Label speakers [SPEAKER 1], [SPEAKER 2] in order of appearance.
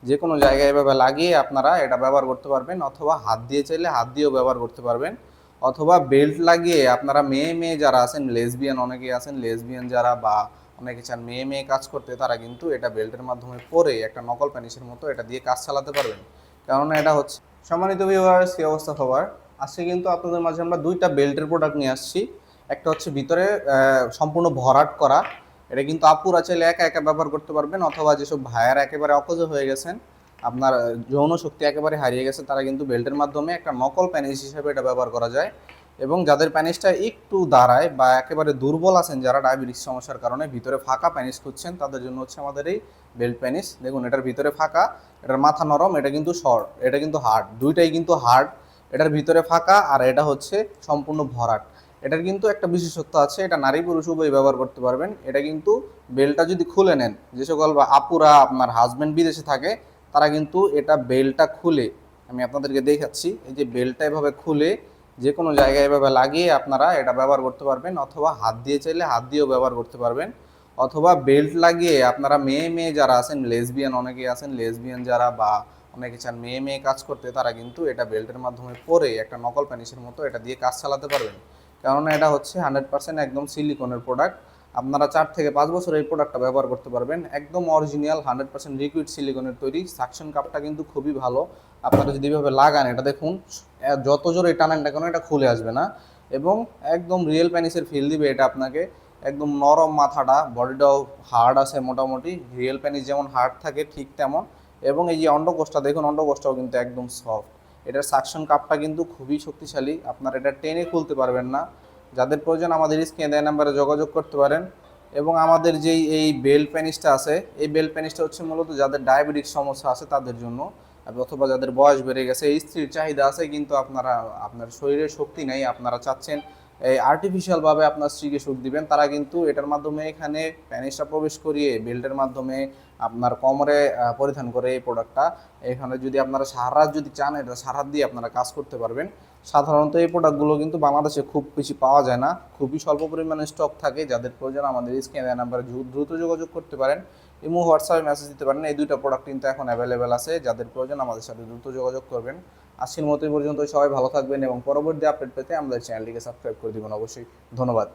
[SPEAKER 1] যে কোনো জায়গায় এভাবে লাগিয়ে আপনারা এটা ব্যবহার করতে পারবেন, অথবা হাত দিয়ে চাইলে হাত দিয়েও ব্যবহার করতে পারবেন, অথবা বেল্ট লাগিয়ে আপনারা মেয়ে মেয়ে যারা আছেন, লেসবিয়ান অনেকেই আছেন, লেসবিয়ান যারা বা অনেকে চান মেয়ে মেয়ে কাজ করতে, তারা কিন্তু এটা বেল্টের মাধ্যমে পরে একটা নকল প্যানিসের মতো এটা দিয়ে কাজ চালাতে পারবেন। কেননা এটা হচ্ছে, সম্মানিত ভিউয়ার্স, কি অবস্থা খবর? আজকে কিন্তু আপনাদের মাঝে আমরা দুইটা বেল্টের প্রোডাক্ট নিয়ে আসছি। একটা হচ্ছে ভিতরে সম্পূর্ণ ভরাট করা, এটা কিন্তু আপুরা চাইলে একা একা ব্যবহার করতে পারবেন, অথবা যেসব ভাইয়ারা একেবারে অকেজো হয়ে গেছেন, আপনার যৌন শক্তি একেবারে হারিয়ে গেছে, তারা কিন্তু বেল্টের মাধ্যমে একটা নকল প্যানিস হিসেবে এটা ব্যবহার করা যায়। এবং যাদের প্যানিসটা একটু দাঁড়ায় বা একেবারে দুর্বল আছেন, যারা ডায়াবেটিস সমস্যার কারণে ভিতরে ফাঁকা প্যানিস খুঁজছেন, তাদের জন্য হচ্ছে আমাদের এই বেল্ট প্যানিস। দেখুন, এটার ভিতরে ফাঁকা, এটার মাথা নরম, এটা কিন্তু শর্ট, এটা কিন্তু হার্ড, দুইটাই কিন্তু হার্ড। এটার ভিতরে ফাঁকা আর এটা হচ্ছে সম্পূর্ণ ভরাট। এটার কিন্তু একটা বিশেষত্ব আছে, এটা নারী পুরুষ উভয় ব্যবহার করতে পারবেন। এটা কিন্তু বেল্টটা যদি খুলে নেন, যে সকল আপুরা আপনার হাজব্যান্ড বিদেশে থাকে, তারা কিন্তু এটা বেল্টটা খুলে, আমি আপনাদেরকে দেখাচ্ছি, এই যে বেল্টটা এভাবে খুলে যে কোনো জায়গায় এভাবে লাগিয়ে আপনারা এটা ব্যবহার করতে পারবেন, অথবা হাত দিয়ে চাইলে হাত দিয়েও ব্যবহার করতে পারবেন, অথবা বেল্ট লাগিয়ে আপনারা মেয়ে মেয়ে যারা আছেন, লেসবিয়ান অনেকেই আছেন, লেসবিয়ান যারা বা অনেকে চান মেয়ে মেয়ে কাজ করতে, তারা কিন্তু এটা বেল্টের মাধ্যমে পরে একটা নকল প্যানিসের মতো এটা দিয়ে কাজ চালাতে পারবেন। কেননা এটা হচ্ছে 100% একদম সিলিকনের প্রোডাক্ট। আপনারা 4 থেকে 5 বছর এই প্রোডাক্টটা ব্যবহার করতে পারবেন। একদম অরিজিনাল 100% লিকুইড সিলিকনের তৈরি। সাকশন কাপটা কিন্তু খুবই ভালো। আপনারা যদি এভাবে লাগান, এটা দেখুন, যত জোরে টানেন না কেন এটা খুলে আসবে না, এবং একদম রিয়েল প্যানিসের ফিল দিবে এটা আপনাকে। একদম নরম মাথাটা, বডিটাও হার্ড আছে মোটামুটি, রিয়েল প্যানিস যেমন হার্ড থাকে ঠিক তেমন। এবং এই যে অন্ডকোষটা দেখুন, অন্ডকোষটাও কিন্তু একদম সফট। এটার সাকশন কাপটা কিন্তু খুবই শক্তিশালী, আপনার এটা টেনে খুলতে পারবেন না। যাদের প্রয়োজন আমাদের স্ক্রিনে দেওয়া নাম্বারে যোগাযোগ করতে পারেন। এবং আমাদের যেই এই বেল্ট প্যানিসটা আছে, এই বেল্ট প্যানিসটা হচ্ছে মূলত যাদের ডায়াবেটিক সমস্যা আছে তাদের জন্য, অথবা যাদের বয়স বেড়ে গেছে, এই স্ত্রীর চাহিদা আছে কিন্তু আপনার শরীরে শক্তি নেই, আপনারা চাচ্ছেন এই আর্টিফিশিয়ালভাবে আপনার স্ত্রীকে সুখ দিবেন, তারা কিন্তু এটার মাধ্যমে এখানে প্যানিসটা প্রবেশ করিয়ে বেল্টের মাধ্যমে আপনার কোমরে পরিধান করে এই প্রোডাক্টটা, এখানে যদি আপনারা সারা রাত যদি চান, এটা সারা রাত দিয়ে আপনারা কাজ করতে পারবেন। সাধারণত এই প্রোডাক্টগুলো কিন্তু বাংলাদেশে খুব বেশি পাওয়া যায় না, খুবই স্বল্প পরিমাণে স্টক থাকে। যাদের প্রয়োজন আমাদের স্ক্রিনে দেওয়া নাম্বারে দ্রুত যোগাযোগ করতে পারেন, ইমো হোয়াটসঅ্যাপে মেসেজ দিতে পারেন। এই দুইটা প্রোডাক্ট কিন্তু এখন অ্যাভেলেবেল আছে, যাদের প্রয়োজন আমাদের সাথে দ্রুত যোগাযোগ করবেন। আজকের মতো এই পর্যন্ত, সবাই ভালো থাকবেন এবং পরবর্তী আপডেট পেতে আমাদের চ্যানেলটিকে সাবস্ক্রাইব করে দিবেন অবশ্যই। ধন্যবাদ।